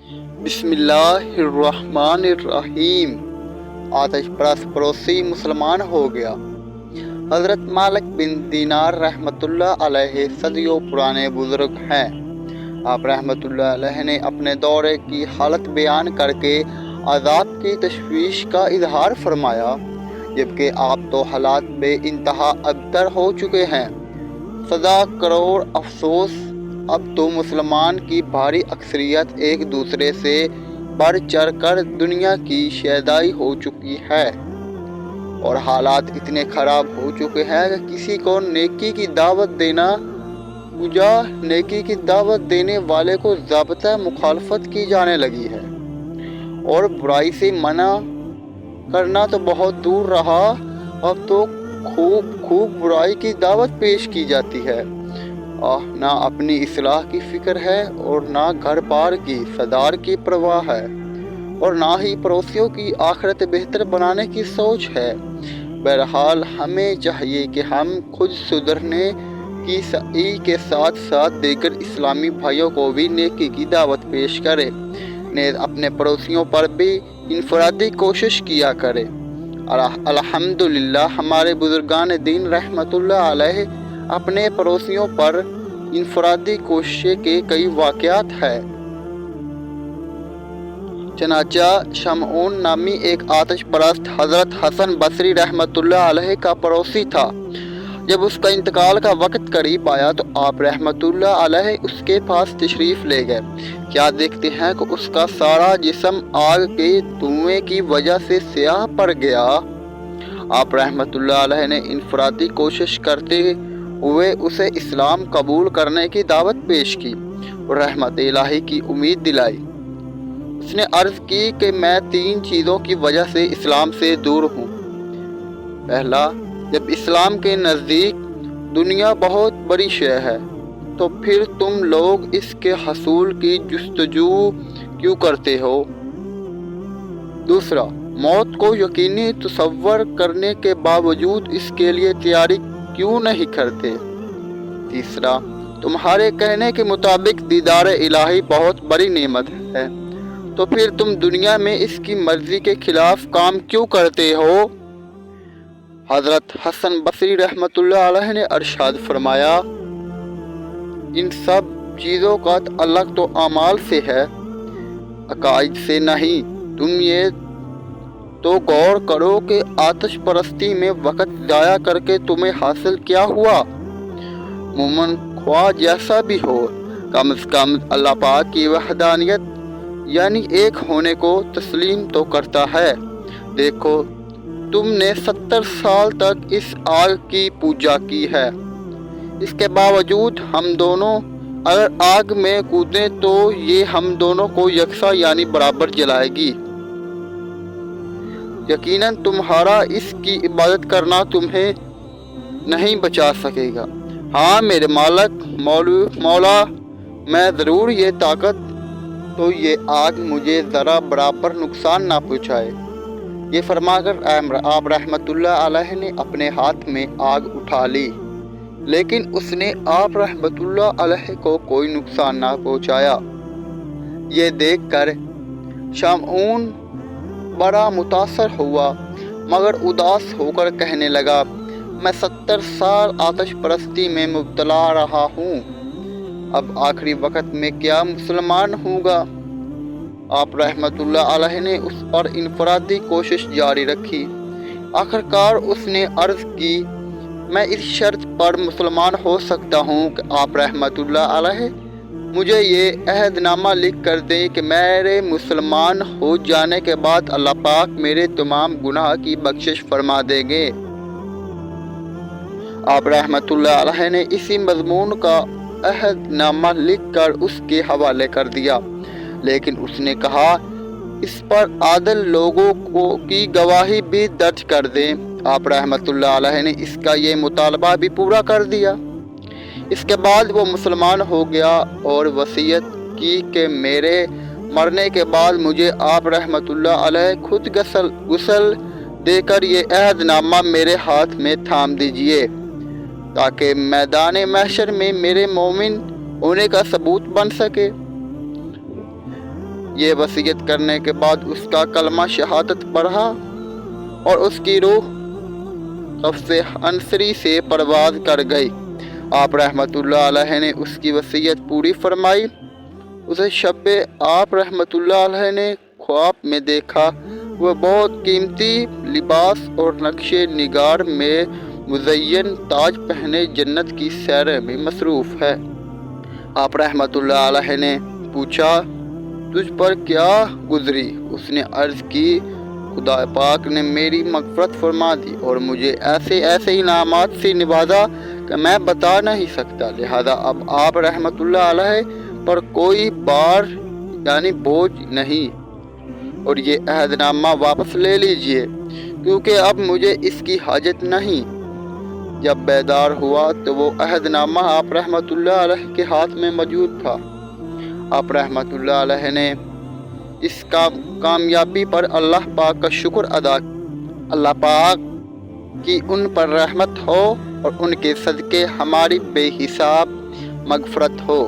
بسم اللہ الرحمن الرحیم۔ آتش پرست پڑوسی مسلمان ہو گیا۔ حضرت مالک بن دینار رحمۃ اللہ علیہ صدیوں پرانے بزرگ ہیں۔ آپ رحمۃ اللہ علیہ نے اپنے دورے کی حالت بیان کر کے عذاب کی تشویش کا اظہار فرمایا، جبکہ آپ تو حالات بے انتہا ابتر ہو چکے ہیں۔ سزا کروڑ افسوس، اب تو مسلمان کی بھاری اکثریت ایک دوسرے سے بڑھ چڑھ کر دنیا کی شیدائی ہو چکی ہے، اور حالات اتنے خراب ہو چکے ہیں کہ کسی کو نیکی کی دعوت دینا بجا نیکی کی دعوت دینے والے کو ضابطہ مخالفت کی جانے لگی ہے، اور برائی سے منع کرنا تو بہت دور رہا، اب تو خوب برائی کی دعوت پیش کی جاتی ہے۔ نہ اپنی اصلاح کی فکر ہے اور نہ گھر بار کی صدار کی پرواہ ہے، اور نہ ہی پڑوسیوں کی آخرت بہتر بنانے کی سوچ ہے۔ بہرحال ہمیں چاہیے کہ ہم خود سدھرنے کی سعی کے ساتھ ساتھ دیگر اسلامی بھائیوں کو بھی نیکی کی دعوت پیش کریں، نیز اپنے پڑوسیوں پر بھی انفرادی کوشش کیا کریں۔ الحمدللہ ہمارے بزرگان دین رحمۃ اللہ علیہ اپنے پڑوسیوں پر انفرادی کوشش کے کئی واقعات ہیں۔ چنانچہ شمعون نامی ایک آتش پرست حضرت حسن بصری رحمۃ اللہ علیہ کا پڑوسی تھا۔ جب اس کا انتقال کا وقت قریب آیا تو آپ رحمۃ اللہ علیہ اس کے پاس تشریف لے گئے۔ کیا دیکھتے ہیں کہ اس کا سارا جسم آگ کے دھوئیں کی وجہ سے سیاہ پڑ گیا۔ آپ رحمۃ اللہ علیہ نے انفرادی کوشش کرتے ہوئے اسے اسلام قبول کرنے کی دعوت پیش کی اور رحمت الہی کی امید دلائی۔ اس نے عرض کی کہ میں 3 چیزوں کی وجہ سے اسلام سے دور ہوں۔ پہلا، جب اسلام کے نزدیک دنیا بہت بڑی شے ہے تو پھر تم لوگ اس کے حصول کی جستجو کیوں کرتے ہو؟ دوسرا، موت کو یقینی تصور کرنے کے باوجود اس کے لیے تیاری کیوں نہیں کرتے؟ تیسرا، تمہارے کہنے کے مطابق دیدار الہی بہت بڑی نعمت ہے، تو پھر تم دنیا میں اس کی مرضی کے خلاف کام کیوں کرتے ہو؟ حضرت حسن بصری رحمۃ اللہ علیہ نے ارشاد فرمایا، ان سب چیزوں کا تعلق تو اعمال سے ہے، عقائد سے نہیں۔ تم یہ تو غور کرو کہ آتش پرستی میں وقت ضائع کر کے تمہیں حاصل کیا ہوا؟ مومن خواہ جیسا بھی ہو، کم از کم اللہ پاک کی وحدانیت یعنی ایک ہونے کو تسلیم تو کرتا ہے۔ دیکھو، تم نے 70 سال تک اس آگ کی پوجا کی ہے، اس کے باوجود ہم دونوں اگر آگ میں کودیں تو یہ ہم دونوں کو یکساں یعنی برابر جلائے گی۔ یقیناً تمہارا اس کی عبادت کرنا تمہیں نہیں بچا سکے گا۔ ہاں میرے مالک مولا، میں ضرور یہ طاقت تو یہ آگ مجھے ذرا برابر نقصان نہ پہنچائے۔ یہ فرما کر آپ رحمۃ اللہ علیہ نے اپنے ہاتھ میں آگ اٹھا لی، لیکن اس نے آپ رحمۃ اللہ علیہ کو کوئی نقصان نہ پہنچایا۔ یہ دیکھ کر شمعون بڑا متاثر ہوا، مگر اداس ہو کر کہنے لگا، میں 70 سال آتش پرستی میں مبتلا رہا ہوں، اب آخری وقت میں کیا مسلمان ہوں گا؟ آپ رحمۃ اللہ علیہ نے اس پر انفرادی کوشش جاری رکھی۔ آخرکار اس نے عرض کی، میں اس شرط پر مسلمان ہو سکتا ہوں کہ آپ رحمۃ اللہ علیہ مجھے یہ عہد نامہ لکھ کر دیں کہ میرے مسلمان ہو جانے کے بعد اللہ پاک میرے تمام گناہ کی بخشش فرما دیں گے۔ آپ رحمۃ اللہ علیہ نے اسی مضمون کا عہد نامہ لکھ کر اس کے حوالے کر دیا، لیکن اس نے کہا، اس پر عادل لوگوں کی گواہی بھی درج کر دیں۔ آپ رحمۃ اللہ علیہ نے اس کا یہ مطالبہ بھی پورا کر دیا۔ اس کے بعد وہ مسلمان ہو گیا اور وصیت کی کہ میرے مرنے کے بعد مجھے آپ رحمۃ اللہ علیہ خود غسل دے کر یہ عہد نامہ میرے ہاتھ میں تھام دیجیے، تاکہ میدان محشر میں میرے مومن ہونے کا ثبوت بن سکے۔ یہ وصیت کرنے کے بعد اس کا کلمہ شہادت پڑھا اور اس کی روح قبض عنصری سے پرواز کر گئی۔ آپ رحمۃ اللہ علیہ نے اس کی وصیت پوری فرمائی۔ اسے شب آپ رحمۃ اللہ علیہ نے خواب میں دیکھا، وہ بہت قیمتی لباس اور نقش نگار میں مزین تاج پہنے جنت کی سیر میں مصروف ہے۔ آپ رحمۃ اللہ علیہ نے پوچھا، تجھ پر کیا گزری؟ اس نے عرض کی، خدا پاک نے میری مغفرت فرما دی اور مجھے ایسے انعامات سے نوازا کہ میں بتا نہیں سکتا، لہذا اب آپ رحمۃ اللہ علیہ پر کوئی بار یعنی بوجھ نہیں، اور یہ عہد نامہ واپس لے لیجئے کیونکہ اب مجھے اس کی حاجت نہیں۔ جب بیدار ہوا تو وہ عہد نامہ آپ رحمۃ اللہ علیہ کے ہاتھ میں موجود تھا۔ آپ رحمۃ اللہ علیہ نے اس کامیابی پر اللہ پاک کا شکر ادا کیا۔ اللہ پاک کی ان پر رحمت ہو اور ان کے صدقے ہماری بے حساب مغفرت ہو۔